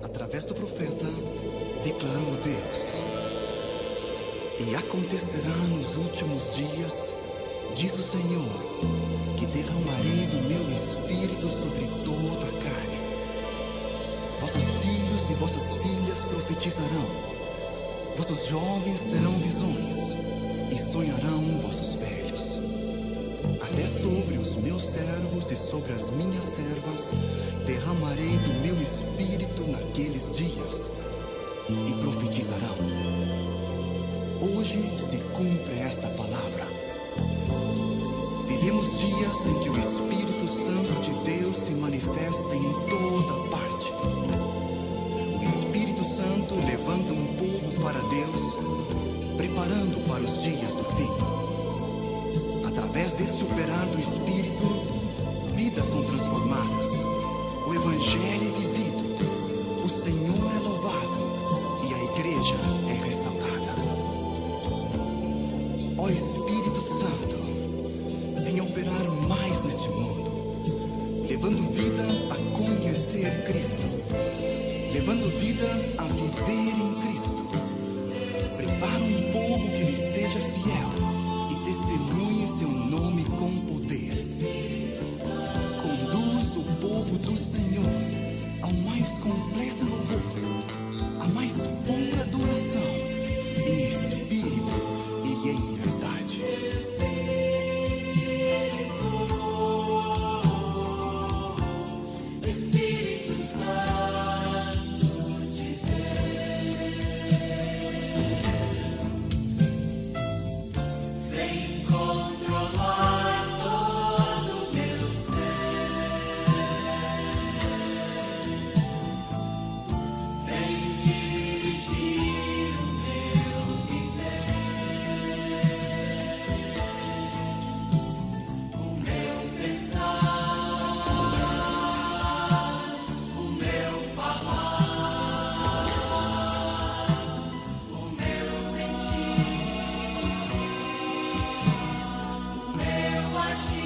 através do profeta, declarou Deus: e acontecerá nos últimos dias, diz o Senhor, que derramarei do meu espírito sobre toda a carne. Vossos filhos e vossas filhas profetizarão, vossos jovens terão visões, e sonharão vossos velhos. Até sobre os meus servos e sobre as minhas servas derramarei do meu espírito naqueles dias, e profetizarão. Hoje se cumpre esta palavra. Vivemos dias em que o Espírito Santo de Deus se manifesta em toda parte. O Espírito Santo levanta um povo para Deus, preparando para os dias do fim. Através deste operar do Espírito, vidas são transformadas, o Evangelho é vivido, o Senhor é louvado e a igreja é restaurada. Ó Espírito Santo, venha operar mais neste mundo, levando vidas a conhecer Cristo, levando vidas a viver em Cristo. Prepara um povo que lhe seja fiel e testemunhe seu nome com poder. Conduz o povo do Senhor ao mais completo louvor, à mais pura adoração, em espírito e em verdade. Espírito Santo de Deus, vem controlar todo o meu ser, vem dirigir o meu viver, o meu pensar, o meu falar, o meu sentir, o meu agir.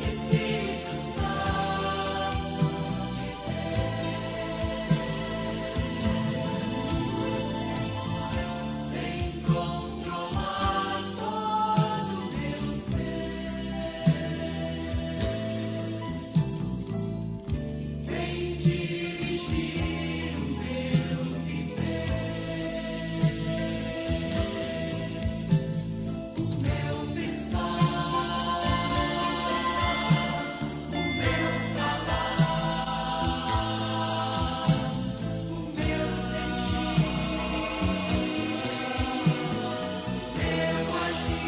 Espírito Santo vem controlar todo o meu ser, vem dirigir o meu viver, o meu pensar, o meu falar, o meu sentir, o meu agir.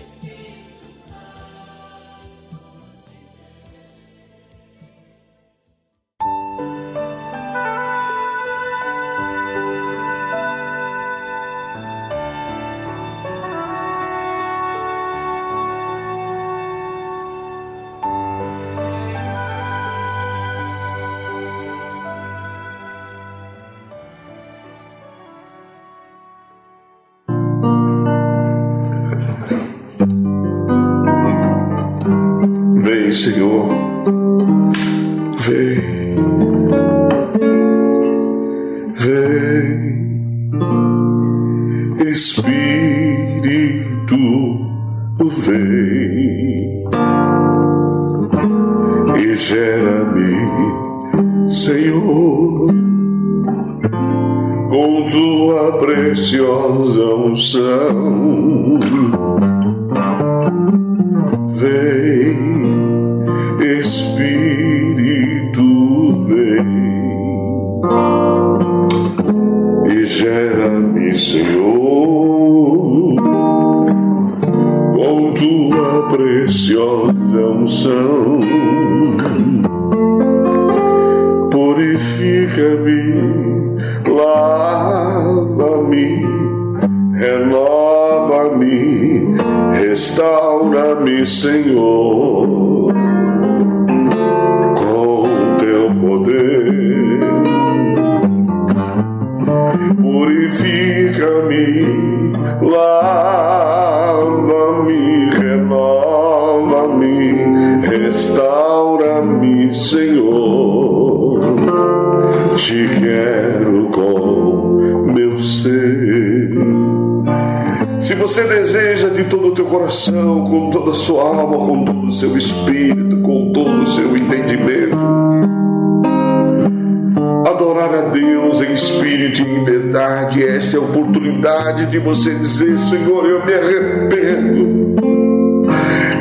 Espírito Santo Vem, Senhor, vem, vem, Espírito, vem e gera-me Senhor, com tua preciosa unção. Vem, Espírito, vem e gera-me, Senhor, com tua preciosa unção. Purifica-me, lava-me, renova-me, restaura-me, Senhor, com teu poder. Purifica-me, lava-me, renova-me, restaura-me, Senhor. Te quero com meu ser. Se você deseja de todo o teu coração, com toda a sua alma, com todo o seu espírito, com todo o seu entendimento, adorar a Deus em espírito e em verdade, essa é a oportunidade de você dizer: Senhor, eu me arrependo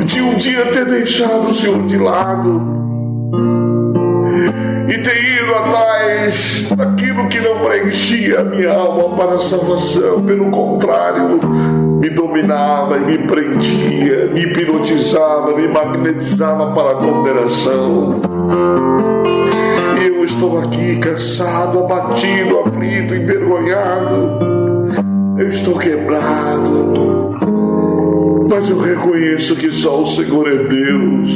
de um dia ter deixado o Senhor de lado e ter ido atrás daquilo que não preenchia a minha alma para a salvação. Pelo contrário, me dominava e me prendia, me hipnotizava, me magnetizava para a condenação. E eu estou aqui cansado, abatido, aflito, envergonhado. Eu estou quebrado, mas eu reconheço que só o Senhor é Deus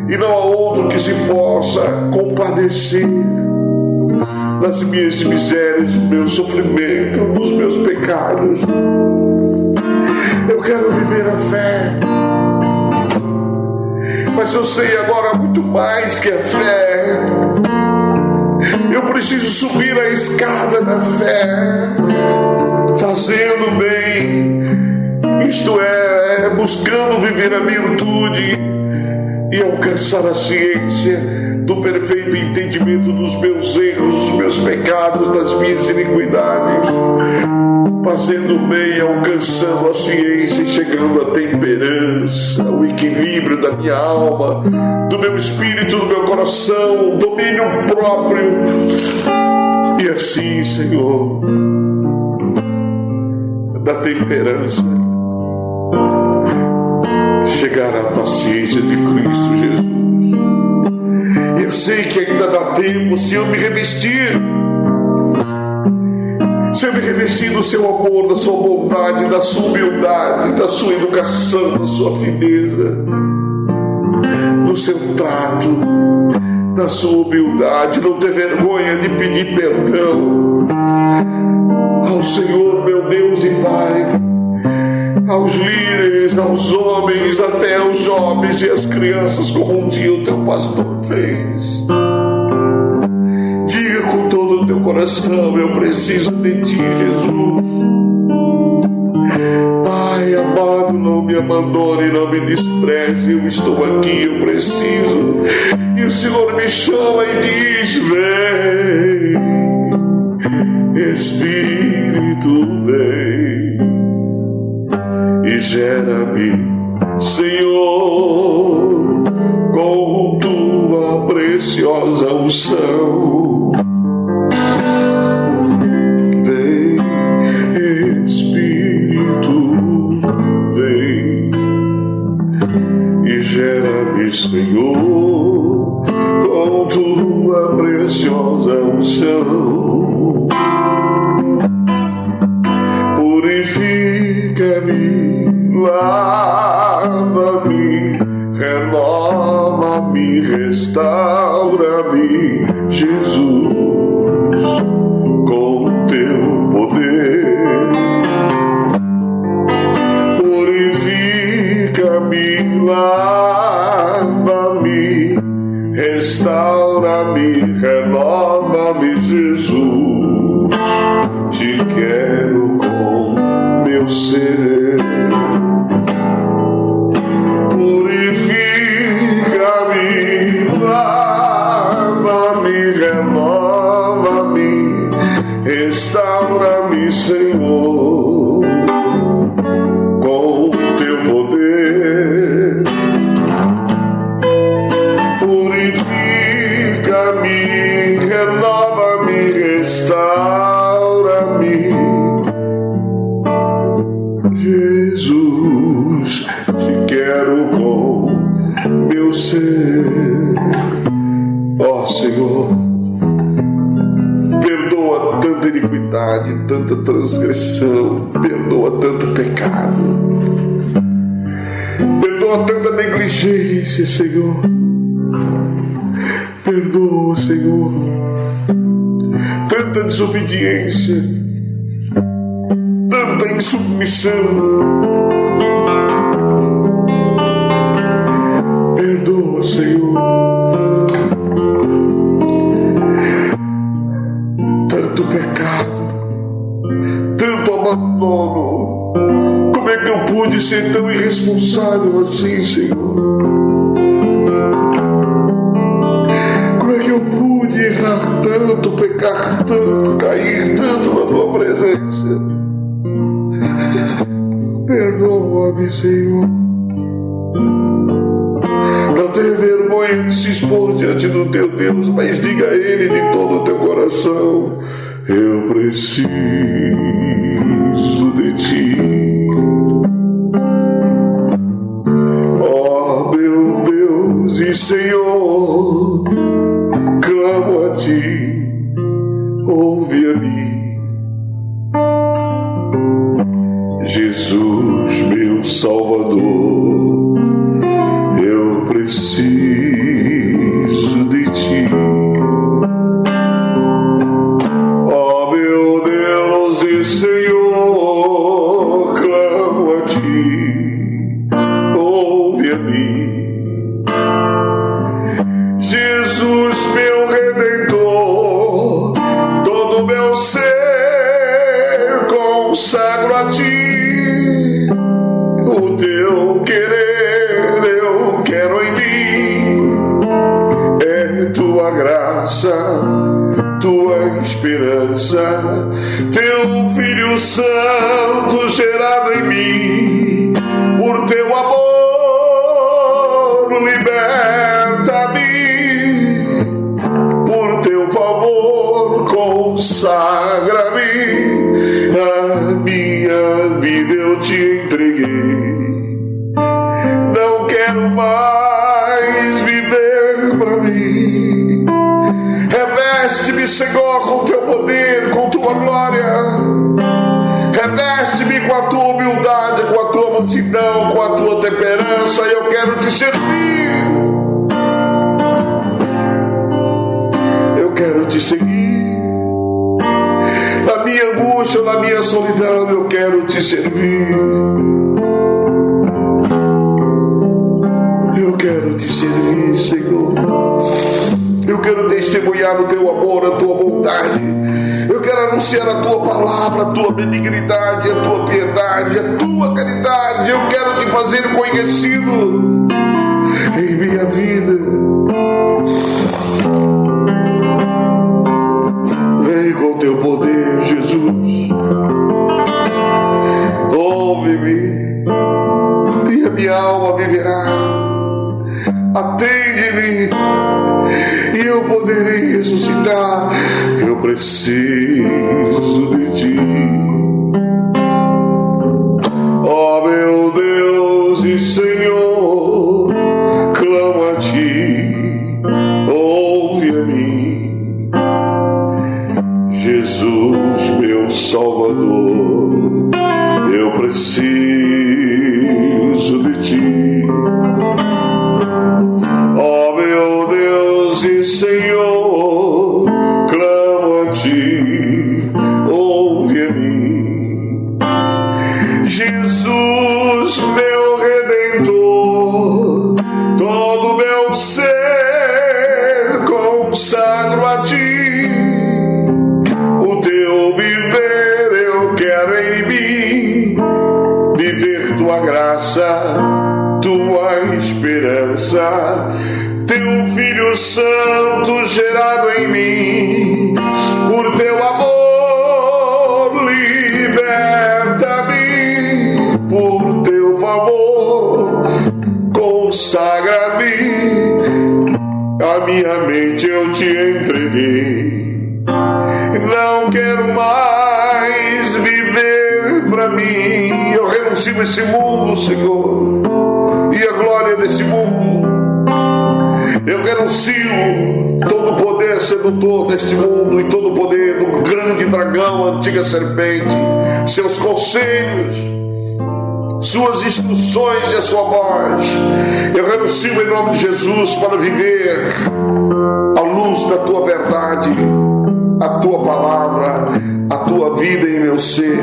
e não há outro que se possa compadecer das minhas misérias, do meu sofrimento, dos meus pecados. Eu quero viver a fé, mas eu sei agora muito mais que a fé. Eu preciso subir a escada da fé, fazendo bem, isto é, buscando viver a virtude e alcançar a ciência do perfeito entendimento dos meus erros, dos meus pecados, das minhas iniquidades, fazendo bem, alcançando a ciência e chegando à temperança, ao equilíbrio da minha alma, do meu espírito, do meu coração, domínio próprio. E assim, Senhor, da temperança, chegar à paciência de Cristo Jesus. Eu sei que ainda dá tempo se eu me revestir do seu amor, da sua bondade, da sua humildade, da sua educação, da sua fineza, do seu trato, da sua humildade, não ter vergonha de pedir perdão ao Senhor, meu Deus e Pai, aos líderes, aos homens, até aos jovens e às crianças, como um dia o teu pastor fez. Diga com todo o teu coração: eu preciso de ti, Jesus. Pai amado, não me abandone, não me despreze. Eu estou aqui, eu preciso. E o Senhor me chama e diz: vem, Espírito, vem e gera-me, Senhor, com tua preciosa unção. Vem, Espírito, vem e gera-me, Senhor, com tua preciosa unção. Purifica-me, lava-me, renova-me, restaura-me, Jesus, com teu poder. Purifica-me, lava-me, restaura-me, renova-me, Jesus. Te quero com meu ser. Purifica-me, lava-me, meu ser. Ó Senhor, perdoa tanta iniquidade, tanta transgressão, perdoa tanto pecado, perdoa tanta negligência, Senhor. Perdoa, Senhor, tanta desobediência, tanta insubmissão. Perdoa, Senhor, tanto pecado, tanto abandono. Como é que eu pude ser tão irresponsável assim, Senhor? Como é que eu pude errar tanto, pecar tanto, cair tanto na tua presença? Perdoa-me, Senhor. Não tenha vergonha de se expor diante do teu Deus, mas diga a Ele de todo o teu coração: eu preciso de ti. Ó meu Deus e Senhor, clamo a ti, ouve a mim. Jesus, meu Salvador, eu preciso de ti. Ó meu Deus e Senhor, clamo a ti, ouve a mim. Jesus, meu Redentor, todo meu ser consagro a ti. O teu querer eu quero em mim, é tua graça, tua esperança, teu Filho Santo gerado em mim. Por teu amor liberta-me, por teu favor consagra-me. A minha vida eu te entreguei, não quero mais viver para mim. Reveste-me, Senhor, com teu poder, com tua glória. Reveste-me com a tua humildade, com a tua mansidão, com a tua temperança. Eu quero te servir, eu quero te seguir. Na minha angústia, na minha solidão, eu quero te servir. Eu quero te servir, Senhor. Eu quero testemunhar o teu amor, a tua bondade. Eu quero anunciar a tua palavra, a tua benignidade, a tua piedade, a tua caridade. Eu quero te fazer conhecido em minha vida. Vem com teu poder, Jesus. Ouve-me e a minha alma viverá. Atende-me e eu poderei ressuscitar. Eu preciso de ti. Ó meu Deus e Senhor, clamo a ti, ouve a mim. Jesus, meu Salvador, eu preciso de ti. Ó meu Deus e Senhor, clamo a ti, ouve a mim. Jesus, meu Redentor, todo meu ser consagro a ti. O teu viver eu quero em mim, viver tua graça, tua esperança, teu Filho Santo gerado em mim. Por teu amor liberta-me, por teu favor consagra-me. A minha mente eu te entreguei, não quero mais viver para mim. Eu renuncio esse mundo, Senhor, e a glória desse mundo. Eu renuncio todo o poder sedutor deste mundo e todo o poder do grande dragão, a antiga serpente, seus conselhos, suas instruções e a sua voz. Eu renuncio em nome de Jesus para viver à luz da tua verdade, a tua palavra, a tua vida em meu ser.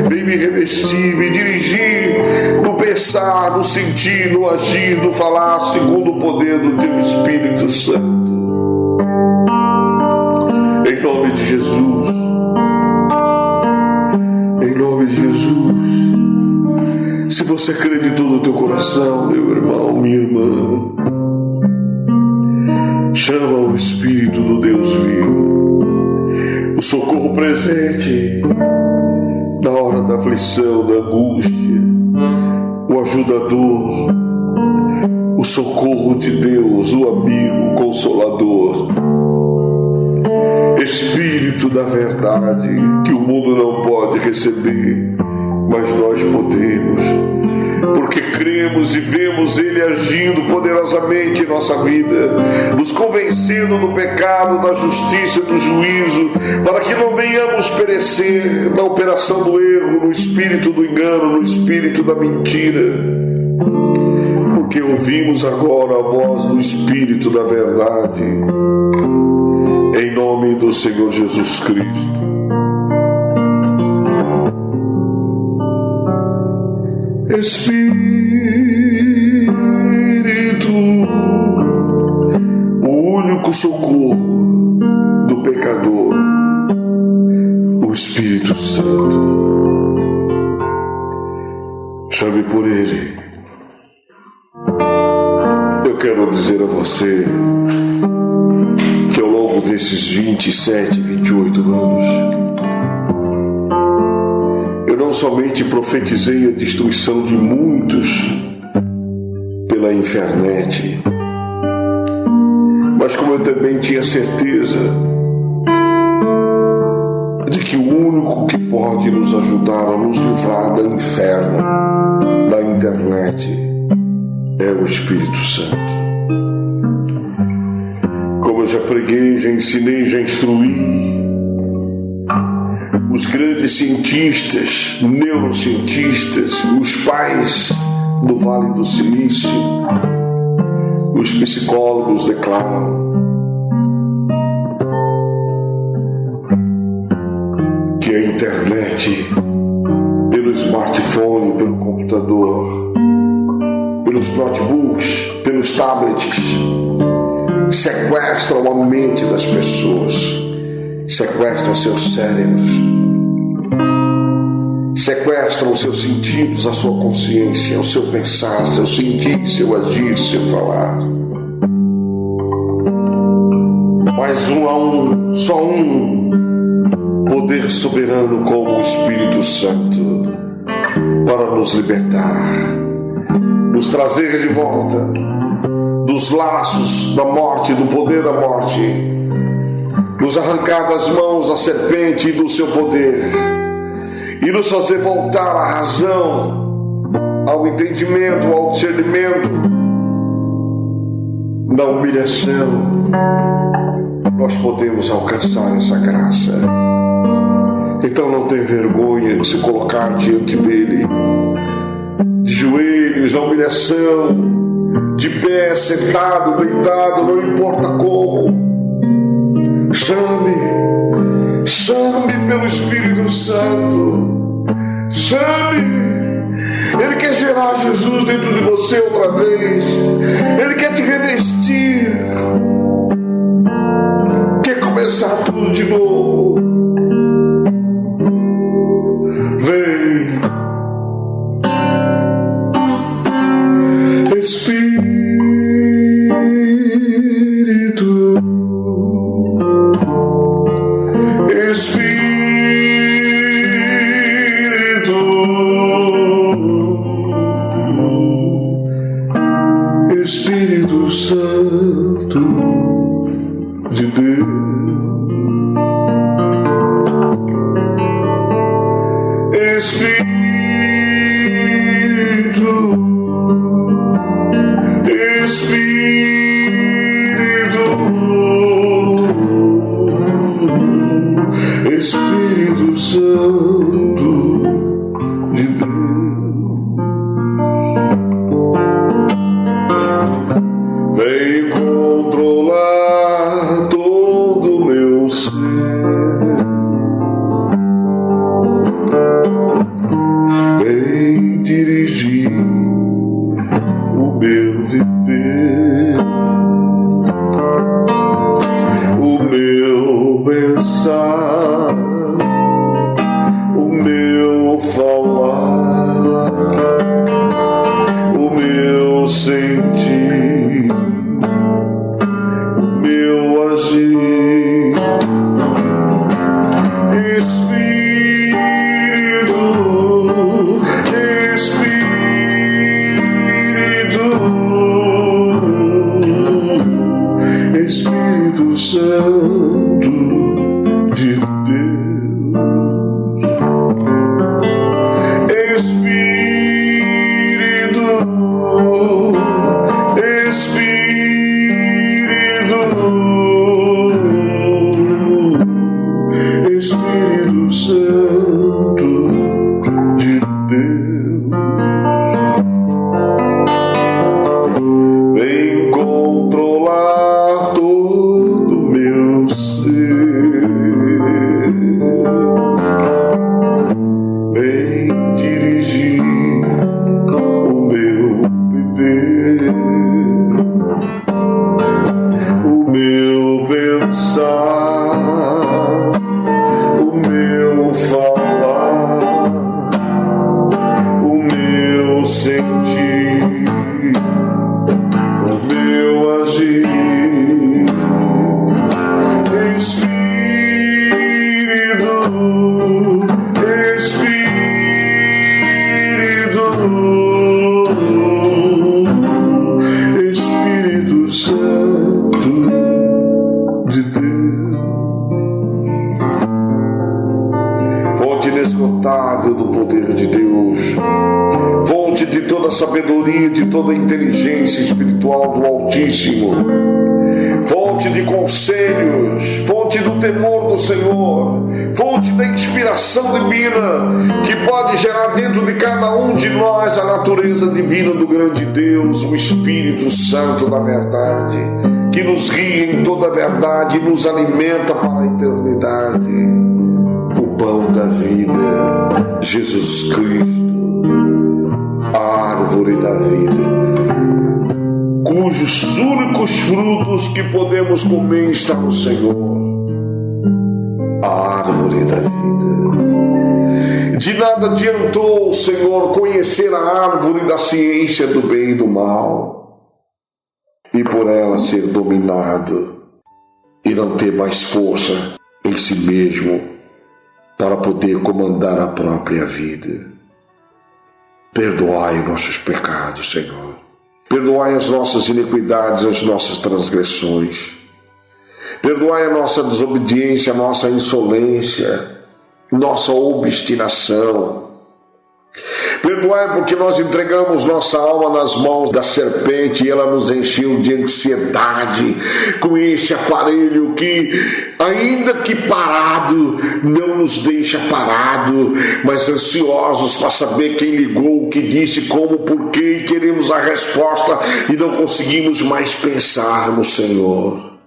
Vem me revestir, me dirigir no pensar, no sentir, no agir, no falar, segundo o poder do teu Espírito Santo. Em nome de Jesus. Em nome de Jesus. Se você crê de todo o teu coração, meu irmão, minha irmã, chama o Espírito do Deus vivo, o socorro presente na hora da aflição, da angústia, o ajudador, o socorro de Deus, o amigo, o consolador, Espírito da verdade, que o mundo não pode receber, mas nós podemos, porque cremos e vemos Ele agindo poderosamente em nossa vida, nos convencendo do pecado, da justiça e do juízo, para que não venhamos perecer na operação do erro, no espírito do engano, no espírito da mentira, porque ouvimos agora a voz do Espírito da verdade, em nome do Senhor Jesus Cristo. Espírito, o único socorro do pecador, o Espírito Santo. Chame por Ele. Eu quero dizer a você que ao longo desses 27, 28 anos, eu não somente profetizei a destruição de muitos pela internet, mas como eu também tinha certeza de que o único que pode nos ajudar a nos livrar da inferno da internet é o Espírito Santo. Como eu já preguei, já ensinei, já instruí, os grandes cientistas, neurocientistas, os pais do Vale do Silício, os psicólogos declaram que a internet, pelo smartphone, pelo computador, pelos notebooks, pelos tablets, sequestram a mente das pessoas, sequestram seus cérebros, sequestram os seus sentidos, a sua consciência, o seu pensar, seu sentir, seu agir, seu falar. Mas só um poder soberano como o Espírito Santo para nos libertar, nos trazer de volta dos laços da morte, do poder da morte, nos arrancar das mãos da serpente e do seu poder, e nos fazer voltar à razão, ao entendimento, ao discernimento. Na humilhação, nós podemos alcançar essa graça. Então não tenha vergonha de se colocar diante dele, de joelhos, na humilhação, de pé, sentado, deitado, não importa como. Chame pelo Espírito Santo. Chame. Ele quer gerar Jesus dentro de você outra vez. Ele quer te revestir. Quer começar tudo de novo. Vem, Espírito. Espírito Santo de Deus, Espírito, Espírito. imensurável do poder de Deus, fonte de toda a sabedoria, de toda a inteligência espiritual do Altíssimo, fonte de conselhos, fonte do temor do Senhor, fonte da inspiração divina, que pode gerar dentro de cada um de nós a natureza divina do grande Deus, o Espírito Santo da verdade, que nos guia em toda a verdade e nos alimenta para a eternidade. O pão da vida, Jesus Cristo, a árvore da vida, cujos únicos frutos que podemos comer está no Senhor, a árvore da vida. De nada adiantou, Senhor, conhecer a árvore da ciência do bem e do mal, e por ela ser dominado, e não ter mais força em si mesmo para poder comandar a própria vida. Perdoai nossos pecados, Senhor. Perdoai as nossas iniquidades, as nossas transgressões. Perdoai a nossa desobediência, a nossa insolência, nossa obstinação. Perdoai porque nós entregamos nossa alma nas mãos da serpente e ela nos encheu de ansiedade com este aparelho que, ainda que parado, não nos deixa parado, mas ansiosos para saber quem ligou, o que disse, como, porquê, e queremos a resposta e não conseguimos mais pensar no Senhor.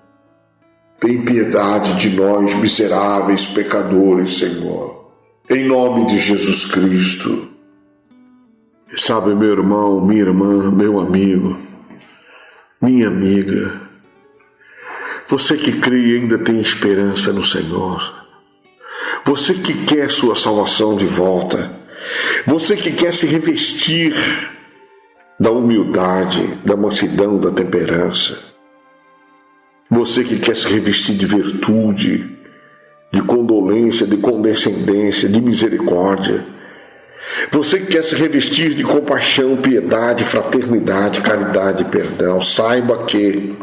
Tem piedade de nós, miseráveis pecadores, Senhor, em nome de Jesus Cristo. Sabe, meu irmão, minha irmã, meu amigo, minha amiga, você que crê e ainda tem esperança no Senhor, você que quer sua salvação de volta, você que quer se revestir da humildade, da mansidão, da temperança, você que quer se revestir de virtude, de condolência, de condescendência, de misericórdia, você que quer se revestir de compaixão, piedade, fraternidade, caridade e perdão, saiba que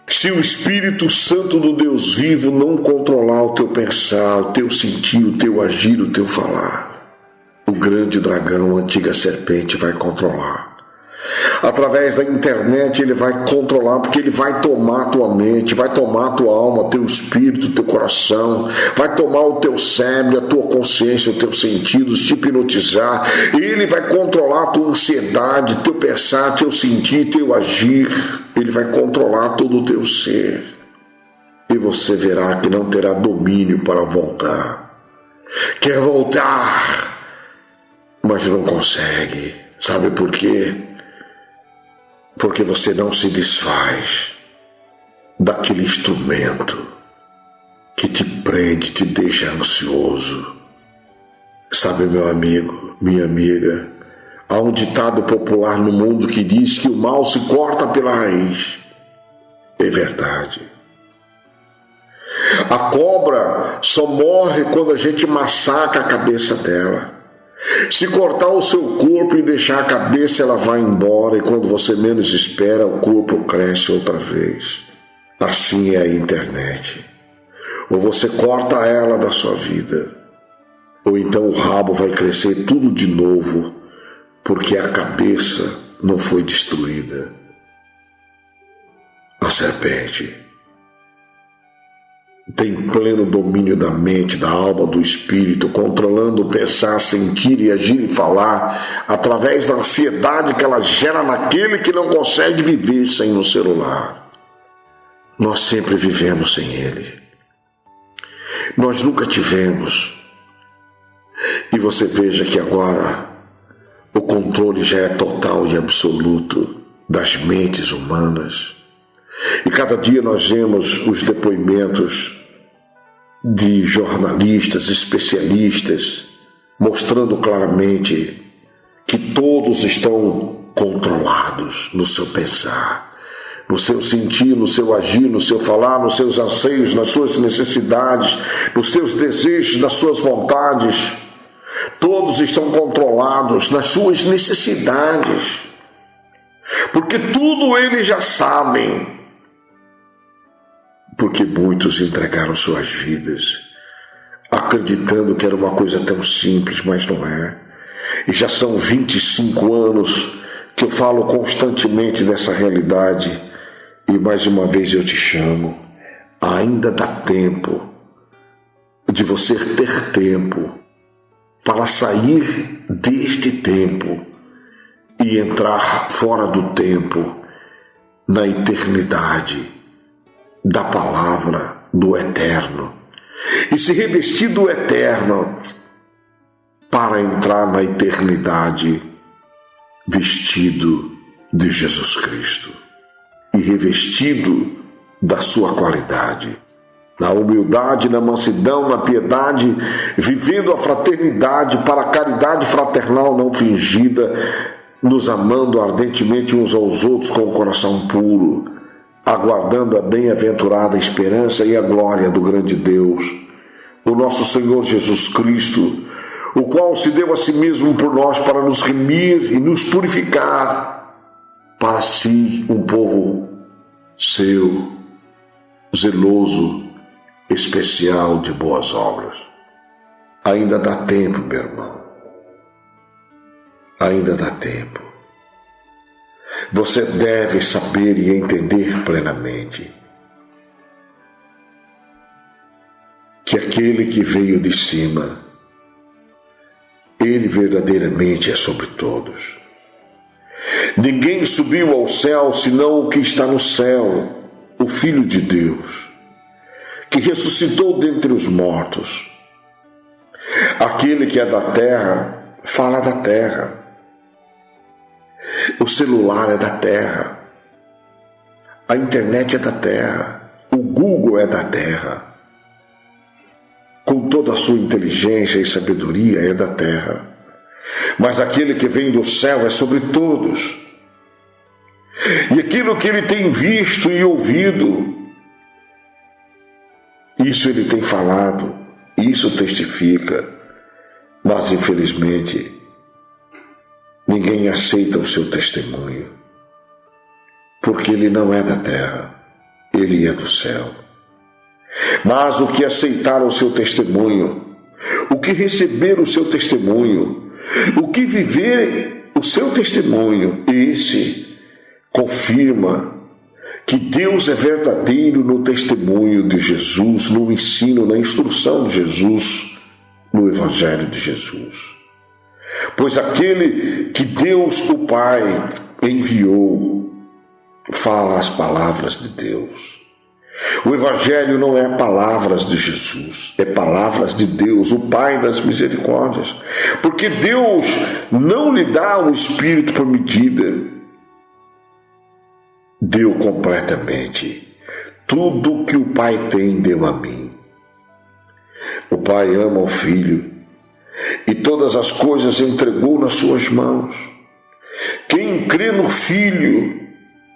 se o Espírito Santo do Deus vivo não controlar o teu pensar, o teu sentir, o teu agir, o teu falar, o grande dragão, a antiga serpente vai controlar. Através da internet ele vai controlar, porque ele vai tomar a tua mente, vai tomar a tua alma, teu espírito, teu coração, vai tomar o teu cérebro, a tua consciência, os teus sentidos, te hipnotizar. Ele vai controlar a tua ansiedade, teu pensar, teu sentir, teu agir. Ele vai controlar todo o teu ser. E você verá que não terá domínio para voltar. Quer voltar, mas não consegue. Sabe por quê? Porque você não se desfaz daquele instrumento que te prende, te deixa ansioso. Sabe, meu amigo, minha amiga, há um ditado popular no mundo que diz que o mal se corta pela raiz. É verdade. A cobra só morre quando a gente massacra a cabeça dela. Se cortar o seu corpo e deixar a cabeça, ela vai embora, e quando você menos espera, o corpo cresce outra vez. Assim é a internet. Ou você corta ela da sua vida, ou então o rabo vai crescer tudo de novo, porque a cabeça não foi destruída. A serpente tem pleno domínio da mente, da alma, do espírito, controlando o pensar, sentir e agir e falar, através da ansiedade que ela gera naquele que não consegue viver sem o celular. Nós sempre vivemos sem ele. Nós nunca tivemos. E você veja que agora o controle já é total e absoluto das mentes humanas. E cada dia nós vemos os depoimentos de jornalistas, especialistas, mostrando claramente que todos estão controlados no seu pensar, no seu sentir, no seu agir, no seu falar, nos seus anseios, nas suas necessidades, nos seus desejos, nas suas vontades. Todos estão controlados nas suas necessidades, porque tudo eles já sabem. Porque muitos entregaram suas vidas acreditando que era uma coisa tão simples, mas não é. E já são 25 anos que eu falo constantemente dessa realidade. E mais uma vez eu te chamo. Ainda dá tempo de você ter tempo para sair deste tempo e entrar fora do tempo, na eternidade da palavra do eterno, e se revestir do eterno para entrar na eternidade vestido de Jesus Cristo e revestido da sua qualidade, na humildade, na mansidão, na piedade, vivendo a fraternidade para a caridade fraternal não fingida, nos amando ardentemente uns aos outros com o coração puro, aguardando a bem-aventurada esperança e a glória do grande Deus, o nosso Senhor Jesus Cristo, o qual se deu a si mesmo por nós para nos remir e nos purificar para si, um povo seu, zeloso, especial de boas obras. Ainda dá tempo, meu irmão. Ainda dá tempo. Você deve saber e entender plenamente que aquele que veio de cima, ele verdadeiramente é sobre todos. Ninguém subiu ao céu senão o que está no céu, o Filho de Deus, que ressuscitou dentre os mortos. Aquele que é da terra, fala da terra. O celular é da terra. A internet é da terra. O Google é da terra. Com toda a sua inteligência e sabedoria é da terra. Mas aquele que vem do céu é sobre todos. E aquilo que ele tem visto e ouvido, isso ele tem falado, isso testifica. Mas infelizmente ninguém aceita o seu testemunho, porque ele não é da terra, ele é do céu. Mas o que aceitar o seu testemunho, o que receber o seu testemunho, o que viver o seu testemunho, esse confirma que Deus é verdadeiro no testemunho de Jesus, no ensino, na instrução de Jesus, no Evangelho de Jesus. Pois aquele que Deus, o Pai, enviou, fala as palavras de Deus. O Evangelho não é palavras de Jesus, é palavras de Deus, o Pai das misericórdias. Porque Deus não lhe dá o Espírito por medida. Deu completamente. Tudo que o Pai tem, deu a mim. O Pai ama o Filho e todas as coisas entregou nas suas mãos. Quem crê no Filho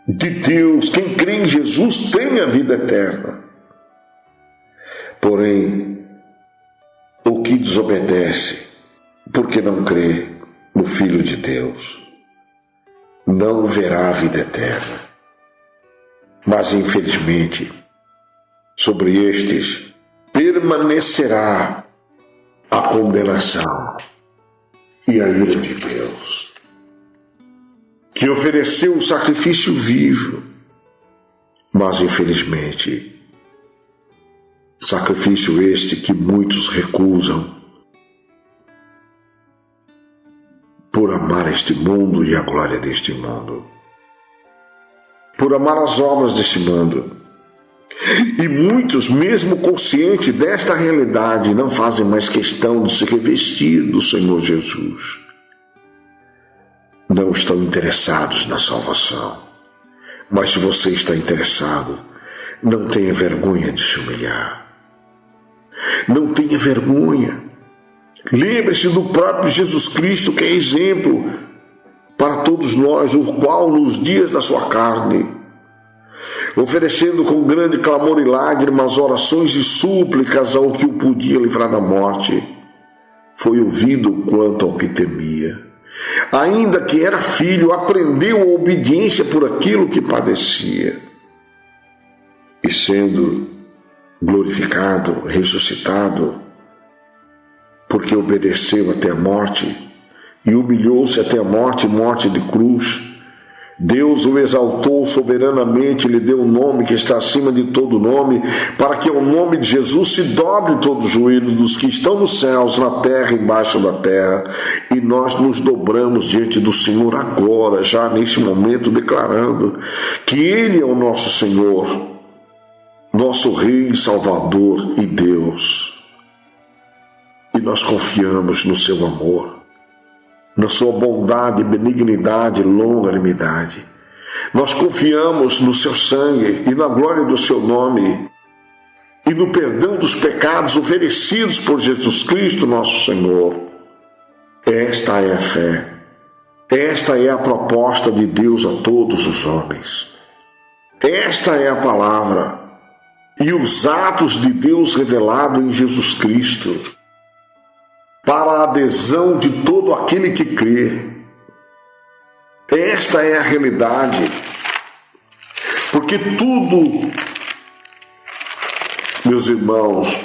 de Deus, quem crê em Jesus, tem a vida eterna. Porém, o que desobedece, porque não crê no Filho de Deus, não verá a vida eterna. Mas, infelizmente, sobre estes permanecerá a condenação e a ira de Deus, que ofereceu o sacrifício vivo, mas infelizmente, sacrifício este que muitos recusam por amar este mundo e a glória deste mundo, por amar as obras deste mundo. E muitos, mesmo conscientes desta realidade, não fazem mais questão de se revestir do Senhor Jesus. Não estão interessados na salvação. Mas se você está interessado, não tenha vergonha de se humilhar. Não tenha vergonha. Lembre-se do próprio Jesus Cristo, que é exemplo para todos nós, o qual nos dias da sua carne, oferecendo com grande clamor e lágrimas, orações e súplicas ao que o podia livrar da morte, foi ouvido quanto ao que temia. Ainda que era filho, aprendeu a obediência por aquilo que padecia. E sendo glorificado, ressuscitado, porque obedeceu até a morte e humilhou-se até a morte, morte de cruz. Deus o exaltou soberanamente, lhe deu um nome que está acima de todo nome, para que ao nome de Jesus se dobre todo o joelho dos que estão nos céus, na terra e embaixo da terra. E nós nos dobramos diante do Senhor agora, já neste momento, declarando que Ele é o nosso Senhor, nosso Rei, Salvador e Deus. E nós confiamos no seu amor, na sua bondade, benignidade, longanimidade. Nós confiamos no seu sangue e na glória do seu nome e no perdão dos pecados oferecidos por Jesus Cristo, nosso Senhor. Esta é a fé. Esta é a proposta de Deus a todos os homens. Esta é a palavra e os atos de Deus revelado em Jesus Cristo, para a adesão de todo aquele que crê. Esta é a realidade, porque tudo, meus irmãos,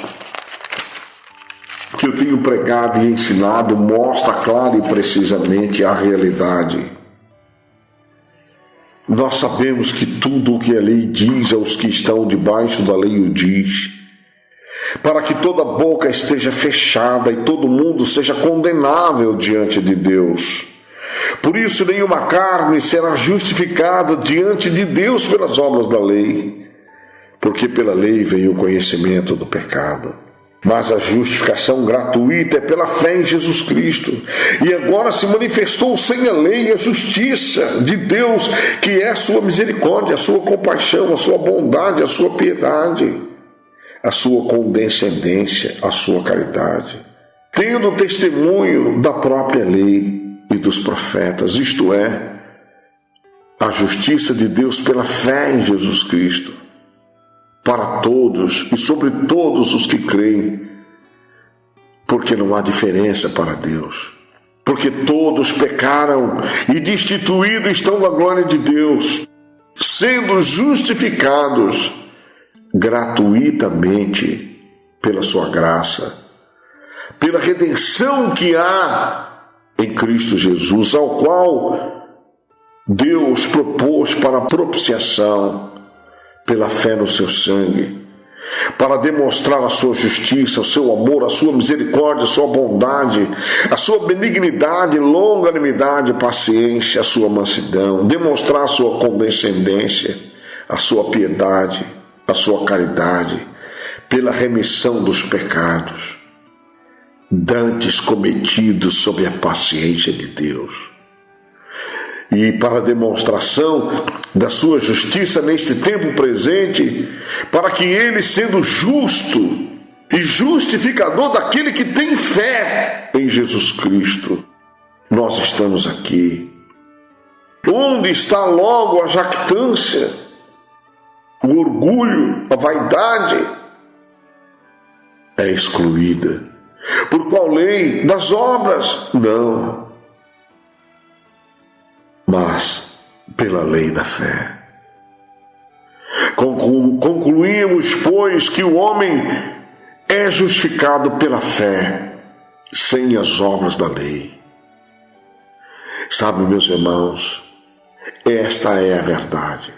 que eu tenho pregado e ensinado mostra clara e precisamente a realidade. Nós sabemos que tudo o que a lei diz aos que estão debaixo da lei o diz, para que toda boca esteja fechada e todo mundo seja condenável diante de Deus. Por isso nenhuma carne será justificada diante de Deus pelas obras da lei, porque pela lei veio o conhecimento do pecado. Mas a justificação gratuita é pela fé em Jesus Cristo. E agora se manifestou sem a lei a justiça de Deus, que é a sua misericórdia, a sua compaixão, a sua bondade, a sua piedade, a sua condescendência, a sua caridade, tendo testemunho da própria lei e dos profetas, isto é, a justiça de Deus pela fé em Jesus Cristo, para todos e sobre todos os que creem, porque não há diferença para Deus, porque todos pecaram e destituídos estão da glória de Deus, sendo justificados gratuitamente pela sua graça, pela redenção que há em Cristo Jesus, ao qual Deus propôs para a propiciação pela fé no seu sangue, para demonstrar a sua justiça, o seu amor, a sua misericórdia, a sua bondade, a sua benignidade, longanimidade, paciência, a sua mansidão, demonstrar a sua condescendência, a sua piedade, a sua caridade, pela remissão dos pecados dantes cometidos sob a paciência de Deus, e para a demonstração da sua justiça neste tempo presente, para que ele, sendo justo e justificador daquele que tem fé em Jesus Cristo, nós estamos aqui. Onde está logo a jactância, o orgulho, a vaidade? É excluída. Por qual lei? Das obras? Não. Mas pela lei da fé. Concluímos, pois, que o homem é justificado pela fé, sem as obras da lei. Sabe, meus irmãos, esta é a verdade.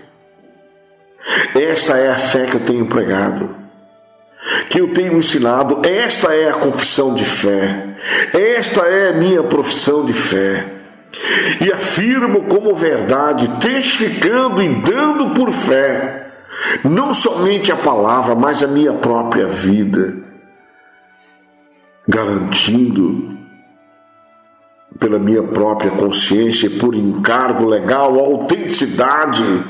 Esta é a fé que eu tenho pregado, que eu tenho ensinado. Esta é a confissão de fé. Esta é a minha profissão de fé. E afirmo como verdade, testificando e dando por fé, não somente a palavra, mas a minha própria vida, garantindo pela minha própria consciência e por encargo legal a autenticidade,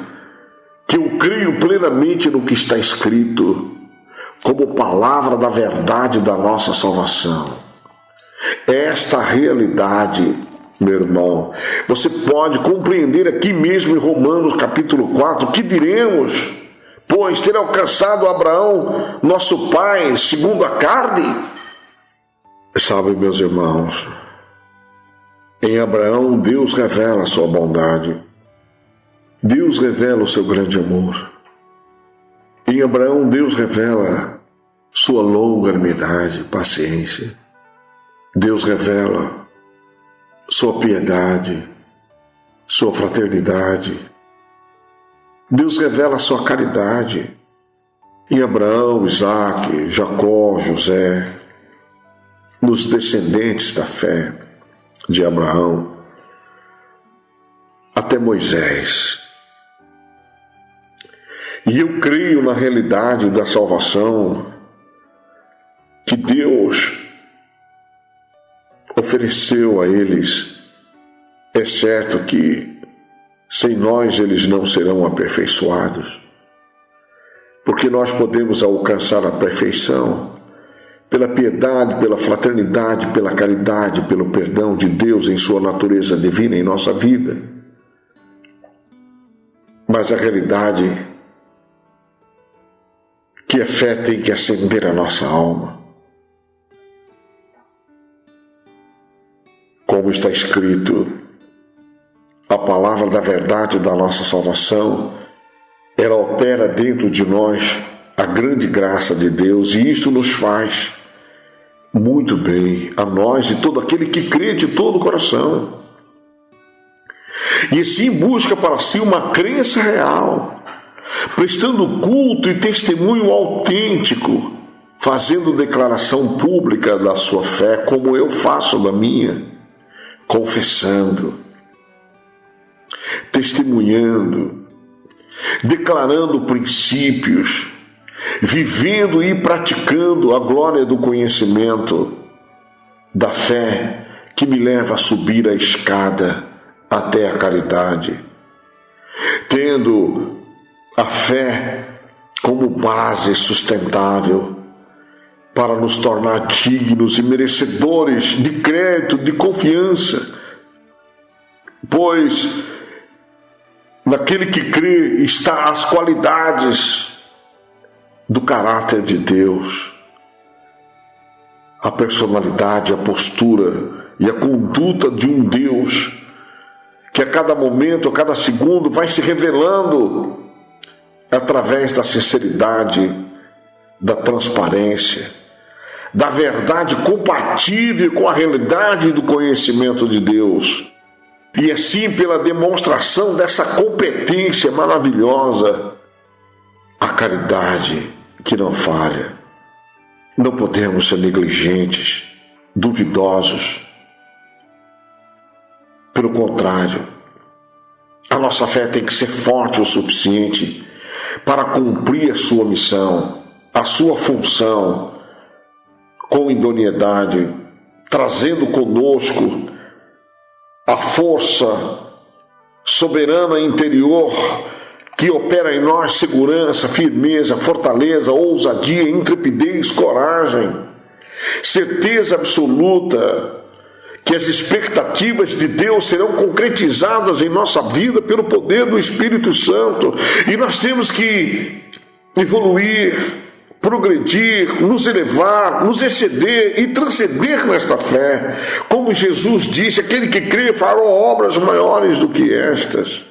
que eu creio plenamente no que está escrito como palavra da verdade da nossa salvação. Esta realidade, meu irmão, você pode compreender aqui mesmo em Romanos capítulo 4, que diremos, pois ter alcançado Abraão, nosso pai, segundo a carne? Sabe, meus irmãos, em Abraão Deus revela a sua bondade, Deus revela o seu grande amor. Em Abraão Deus revela sua longanimidade, paciência. Deus revela sua piedade, sua fraternidade. Deus revela sua caridade em Abraão, Isaque, Jacó, José, nos descendentes da fé de Abraão, até Moisés. E eu creio na realidade da salvação que Deus ofereceu a eles. É certo que sem nós eles não serão aperfeiçoados, porque nós podemos alcançar a perfeição pela piedade, pela fraternidade, pela caridade, pelo perdão de Deus em sua natureza divina em nossa vida. Mas a realidade que a fé tem que acender a nossa alma. Como está escrito, a palavra da verdade da nossa salvação, ela opera dentro de nós a grande graça de Deus, e isto nos faz muito bem a nós e todo aquele que crê de todo o coração. E assim busca para si uma crença real, prestando culto e testemunho autêntico, fazendo declaração pública da sua fé, como eu faço da minha, confessando, testemunhando, declarando princípios, vivendo e praticando a glória do conhecimento da fé que me leva a subir a escada até a caridade, tendo a fé como base sustentável para nos tornar dignos e merecedores de crédito, de confiança, pois naquele que crê está as qualidades do caráter de Deus, a personalidade, a postura e a conduta de um Deus que a cada momento, a cada segundo vai se revelando através da sinceridade, da transparência, da verdade compatível com a realidade do conhecimento de Deus. E assim, pela demonstração dessa competência maravilhosa, a caridade que não falha. Não podemos ser negligentes, duvidosos. Pelo contrário, a nossa fé tem que ser forte o suficiente para cumprir a sua missão, a sua função, com idoneidade, trazendo conosco a força soberana interior que opera em nós segurança, firmeza, fortaleza, ousadia, intrepidez, coragem, certeza absoluta que as expectativas de Deus serão concretizadas em nossa vida pelo poder do Espírito Santo, e nós temos que evoluir, progredir, nos elevar, nos exceder e transcender nesta fé. Como Jesus disse, aquele que crê fará obras maiores do que estas.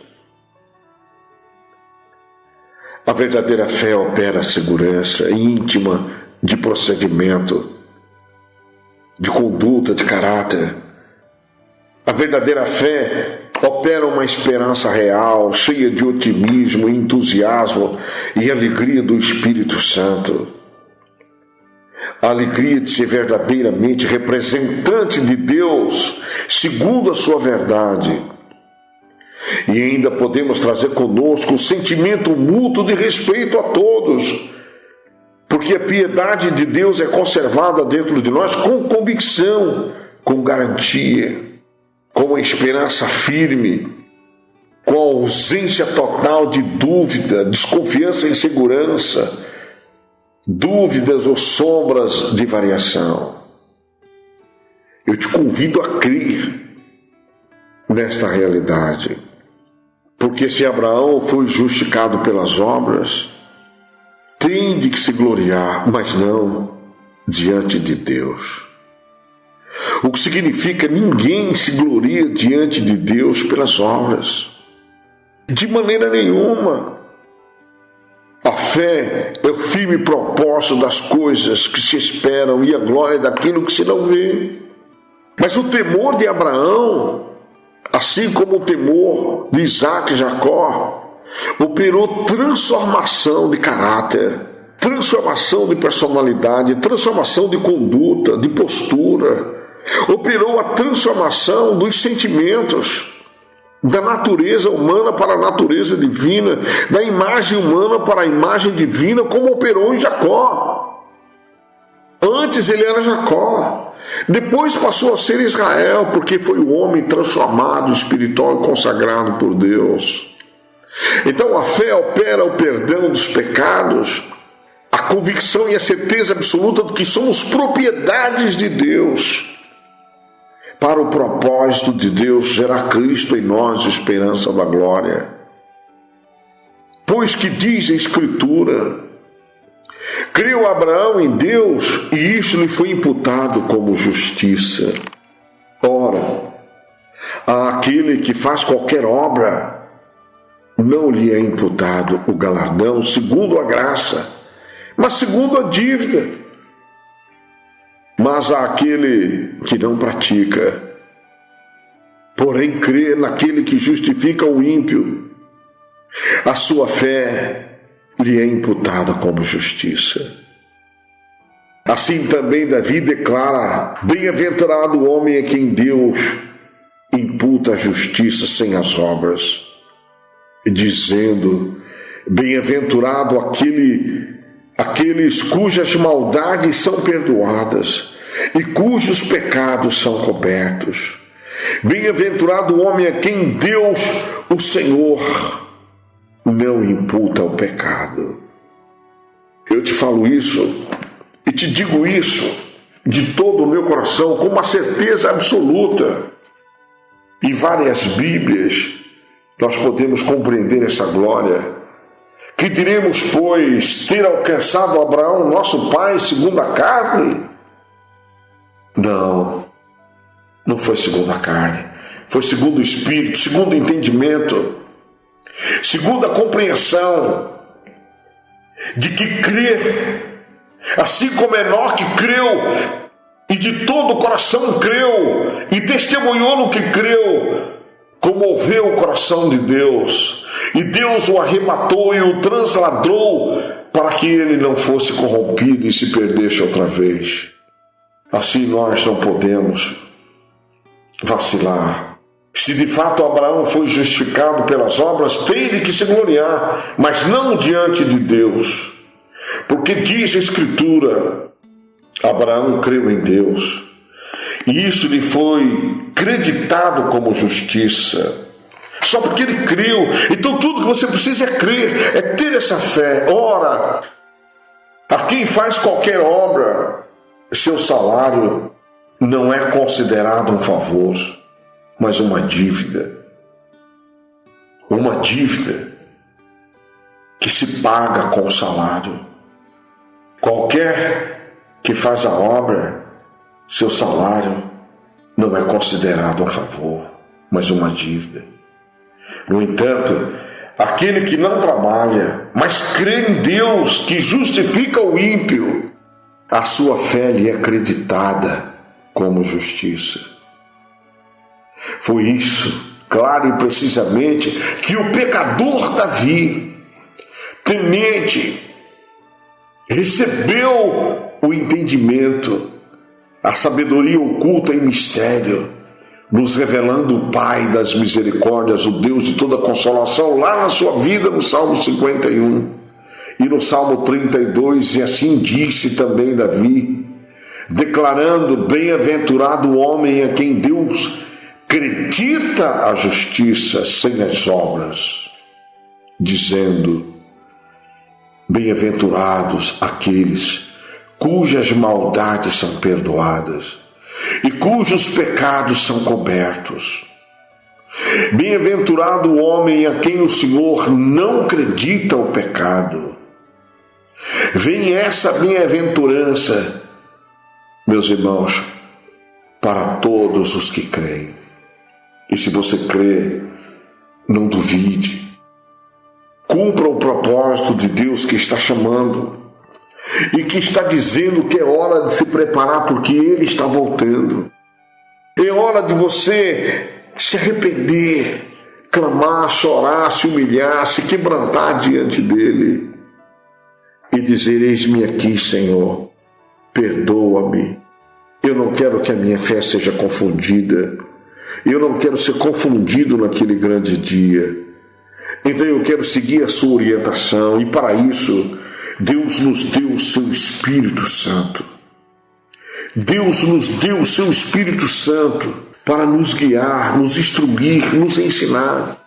A verdadeira fé opera a segurança íntima de procedimento, de conduta, de caráter. A verdadeira fé opera uma esperança real, cheia de otimismo, entusiasmo e alegria do Espírito Santo. A alegria de ser verdadeiramente representante de Deus, segundo a sua verdade. E ainda podemos trazer conosco o sentimento mútuo de respeito a todos, porque a piedade de Deus é conservada dentro de nós com convicção, com garantia, com uma esperança firme, com a ausência total de dúvida, desconfiança e insegurança, dúvidas ou sombras de variação. Eu te convido a crer nesta realidade, porque se Abraão foi justificado pelas obras, tem de se gloriar, mas não diante de Deus. O que significa ninguém se gloria diante de Deus pelas obras. De maneira nenhuma. A fé é o firme propósito das coisas que se esperam e a glória daquilo que se não vê. Mas o temor de Abraão, assim como o temor de Isaac e Jacó, operou transformação de caráter, transformação de personalidade, transformação de conduta, de postura. Operou a transformação dos sentimentos, da natureza humana para a natureza divina, da imagem humana para a imagem divina, como operou em Jacó. Antes ele era Jacó, depois passou a ser Israel, porque foi o homem transformado, espiritual e consagrado por Deus. Então a fé opera o perdão dos pecados, a convicção e a certeza absoluta de que somos propriedades de Deus, para o propósito de Deus gerar Cristo em nós, esperança da glória. Pois que diz a Escritura, creu Abraão em Deus e isso lhe foi imputado como justiça. Ora, àquele que faz qualquer obra, não lhe é imputado o galardão segundo a graça, mas segundo a dívida. Mas àquele que não pratica, porém crê naquele que justifica o ímpio, a sua fé lhe é imputada como justiça. Assim também Davi declara: bem-aventurado o homem a quem Deus imputa a justiça sem as obras, dizendo: bem-aventurado aqueles cujas maldades são perdoadas e cujos pecados são cobertos. Bem-aventurado o homem a quem Deus, o Senhor, não imputa o pecado. Eu te falo isso e te digo isso de todo o meu coração, com uma certeza absoluta. Em várias Bíblias nós podemos compreender essa glória. Que diremos, pois, ter alcançado Abraão, nosso pai, segundo a carne? Não foi segundo a carne. Foi segundo o Espírito, segundo o entendimento, segundo a compreensão de que crer, assim como Enoque creu, e de todo o coração creu, e testemunhou no que creu, comoveu o coração de Deus, e Deus o arrebatou e o transladou para que ele não fosse corrompido e se perdesse outra vez. Assim nós não podemos vacilar. Se de fato Abraão foi justificado pelas obras, tem ele que se gloriar, mas não diante de Deus. Porque diz a Escritura, Abraão creu em Deus, e isso lhe foi creditado como justiça. Só porque ele creu. Então tudo que você precisa é crer, é ter essa fé. Ora, a quem faz qualquer obra, seu salário não é considerado um favor, mas uma dívida. Uma dívida que se paga com o salário. Qualquer que faz a obra, seu salário não é considerado um favor, mas uma dívida. No entanto, aquele que não trabalha, mas crê em Deus, que justifica o ímpio, a sua fé lhe é acreditada como justiça. Foi isso, claro e precisamente, que o pecador Davi, temente, recebeu o entendimento, a sabedoria oculta em mistério, nos revelando o Pai das misericórdias, o Deus de toda consolação, lá na sua vida, no Salmo 51 e no Salmo 32, e assim disse também Davi, declarando: bem-aventurado o homem a quem Deus acredita a justiça sem as obras, dizendo: bem-aventurados aqueles cujas maldades são perdoadas e cujos pecados são cobertos. Bem-aventurado o homem a quem o Senhor não acredita o pecado. Vem essa bem-aventurança, meus irmãos, para todos os que creem. E se você crê, não duvide. Cumpra o propósito de Deus que está chamando e que está dizendo que é hora de se preparar porque Ele está voltando. É hora de você se arrepender, clamar, chorar, se humilhar, se quebrantar diante dele e dizer: eis-me aqui, Senhor, perdoa-me. Eu não quero que a minha fé seja confundida. Eu não quero ser confundido naquele grande dia. Então eu quero seguir a sua orientação, e para isso Deus nos deu o seu Espírito Santo. Deus nos deu o seu Espírito Santo para nos guiar, nos instruir, nos ensinar.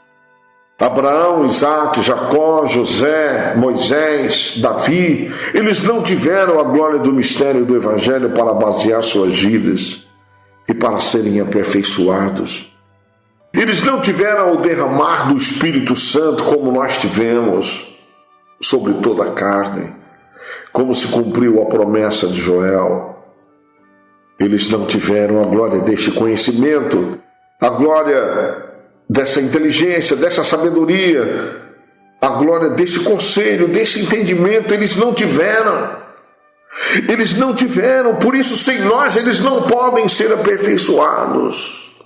Abraão, Isaque, Jacó, José, Moisés, Davi, eles não tiveram a glória do mistério do Evangelho para basear suas vidas e para serem aperfeiçoados. Eles não tiveram o derramar do Espírito Santo como nós tivemos sobre toda a carne, como se cumpriu a promessa de Joel. Eles não tiveram a glória deste conhecimento, a glória dessa inteligência, dessa sabedoria, a glória desse conselho, desse entendimento. Eles não tiveram. Eles não tiveram, por isso sem nós eles não podem ser aperfeiçoados.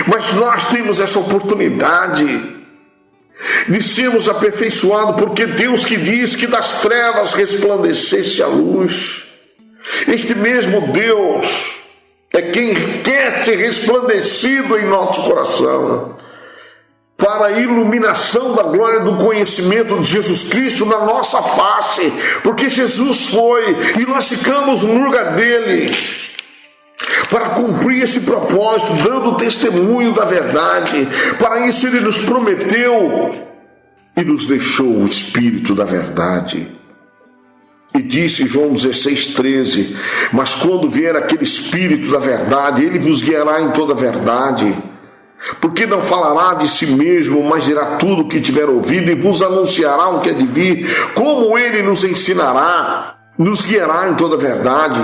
Mas nós temos essa oportunidade de sermos aperfeiçoados, porque Deus que diz que das trevas resplandecesse a luz, este mesmo Deus é quem quer ser resplandecido em nosso coração para a iluminação da glória do conhecimento de Jesus Cristo na nossa face, porque Jesus foi e nós ficamos no lugar dele para cumprir esse propósito, dando testemunho da verdade. Para isso ele nos prometeu e nos deixou o Espírito da verdade. E disse João 16:13, mas quando vier aquele Espírito da verdade, ele vos guiará em toda a verdade, porque não falará de si mesmo, mas dirá tudo o que tiver ouvido e vos anunciará o que é de vir. Como ele nos ensinará, nos guiará em toda a verdade,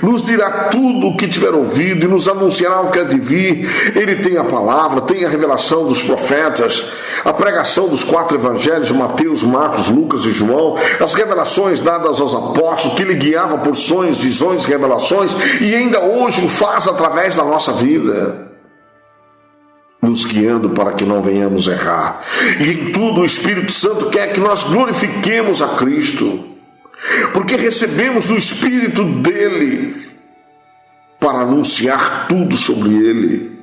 nos dirá tudo o que tiver ouvido e nos anunciará o que é de vir. Ele tem a palavra, tem a revelação dos profetas, a pregação dos 4 evangelhos, Mateus, Marcos, Lucas e João, as revelações dadas aos apóstolos, que ele guiava por sonhos, visões, revelações, e ainda hoje o faz através da nossa vida, nos guiando para que não venhamos errar. E em tudo o Espírito Santo quer que nós glorifiquemos a Cristo, porque recebemos do Espírito dele para anunciar tudo sobre ele.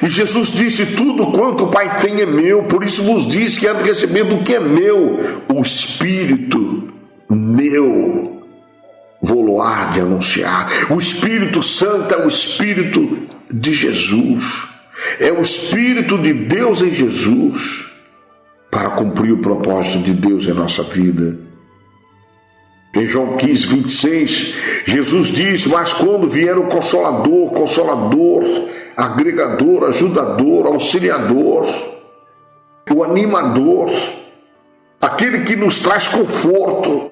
E Jesus disse: tudo quanto o Pai tem é meu, por isso vos diz que há de receber do que é meu, o Espírito meu vou-lo há de anunciar. O Espírito Santo é o Espírito de Jesus, é o Espírito de Deus em Jesus, para cumprir o propósito de Deus em nossa vida. Em João 15:26, Jesus diz: mas quando vier o Consolador, agregador, ajudador, auxiliador, o animador, aquele que nos traz conforto,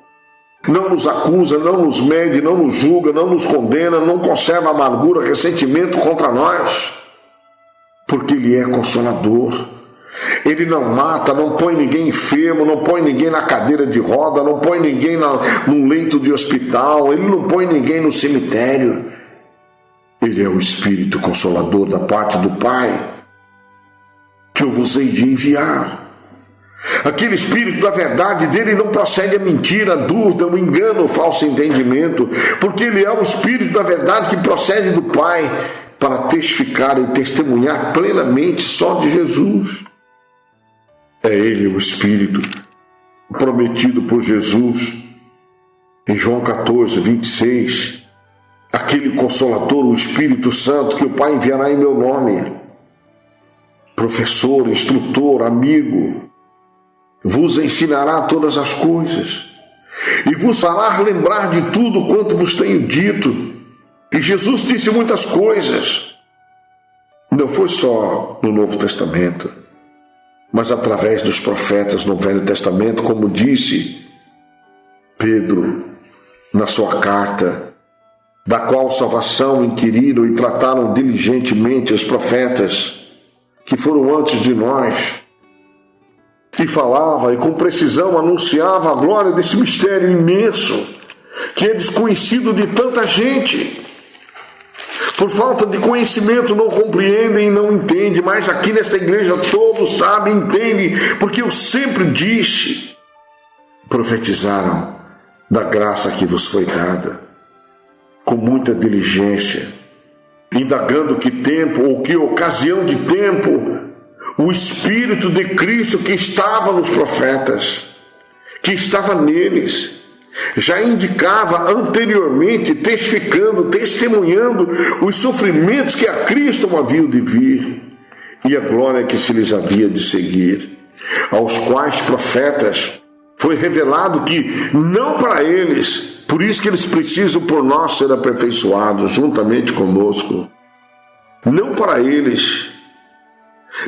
não nos acusa, não nos mede, não nos julga, não nos condena, não conserva amargura, ressentimento contra nós, porque ele é consolador. Ele não mata, não põe ninguém enfermo, não põe ninguém na cadeira de roda, não põe ninguém num leito de hospital, ele não põe ninguém no cemitério. Ele é o Espírito Consolador da parte do Pai, que eu vos hei de enviar. Aquele Espírito da verdade, dele não procede a mentira, a dúvida, o engano, o falso entendimento, porque ele é o Espírito da verdade que procede do Pai, para testificar e testemunhar plenamente só de Jesus. É ele o Espírito prometido por Jesus em João 14:26, aquele Consolador, o Espírito Santo, que o Pai enviará em meu nome, professor, instrutor, amigo, vos ensinará todas as coisas e vos fará lembrar de tudo quanto vos tenho dito. E Jesus disse muitas coisas, não foi só no Novo Testamento, mas através dos profetas no Velho Testamento, como disse Pedro na sua carta, da qual salvação inquiriram e trataram diligentemente os profetas que foram antes de nós, e falava e com precisão anunciava a glória desse mistério imenso, que é desconhecido de tanta gente. Por falta de conhecimento não compreendem e não entendem, mas aqui nesta igreja todos sabem, entendem, porque eu sempre disse, profetizaram da graça que vos foi dada, com muita diligência, indagando que tempo ou que ocasião de tempo o Espírito de Cristo que estava nos profetas, que estava neles, já indicava anteriormente, testificando, testemunhando os sofrimentos que a Cristo haviam de vir e a glória que se lhes havia de seguir, aos quais profetas foi revelado que não para eles, por isso que eles precisam por nós ser aperfeiçoados juntamente conosco, não para eles,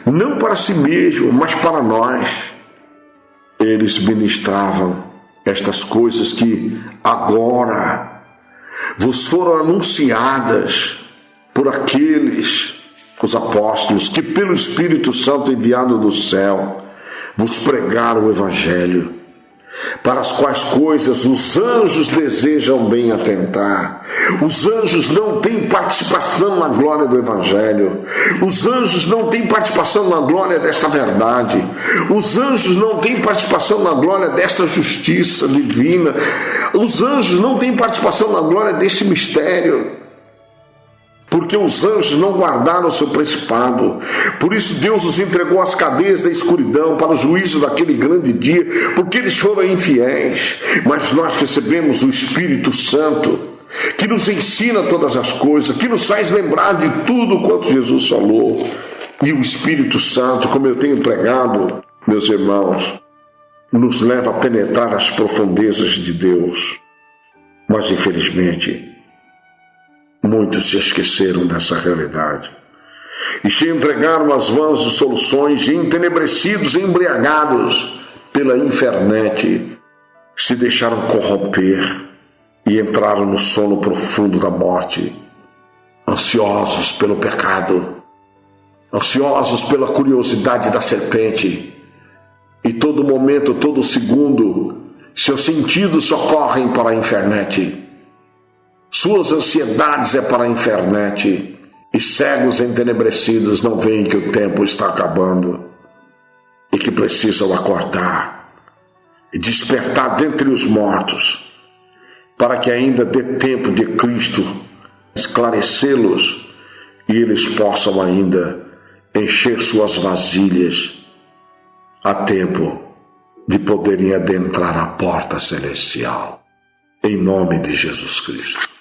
não para si mesmo, mas para nós, eles ministravam estas coisas que agora vos foram anunciadas por aqueles, os apóstolos, que pelo Espírito Santo enviado do céu, vos pregaram o Evangelho, para as quais coisas os anjos desejam bem atentar. Os anjos não têm participação na glória do Evangelho. Os anjos não têm participação na glória desta verdade. Os anjos não têm participação na glória desta justiça divina. Os anjos não têm participação na glória deste mistério, porque os anjos não guardaram o seu principado. Por isso Deus os entregou às cadeias da escuridão para o juízo daquele grande dia, porque eles foram infiéis. Mas nós recebemos o Espírito Santo, que nos ensina todas as coisas, que nos faz lembrar de tudo quanto Jesus falou. E o Espírito Santo, como eu tenho pregado, meus irmãos, nos leva a penetrar as profundezas de Deus. Mas infelizmente muitos se esqueceram dessa realidade e se entregaram às vãs de soluções, e entenebrecidos e embriagados pela internet, se deixaram corromper e entraram no sono profundo da morte, ansiosos pelo pecado, ansiosos pela curiosidade da serpente, e todo momento, todo segundo, seus sentidos socorrem para a internet. Suas ansiedades é para a internet, e cegos entenebrecidos não veem que o tempo está acabando e que precisam acordar e despertar dentre os mortos, para que ainda dê tempo de Cristo esclarecê-los e eles possam ainda encher suas vasilhas a tempo de poderem adentrar a porta celestial. Em nome de Jesus Cristo.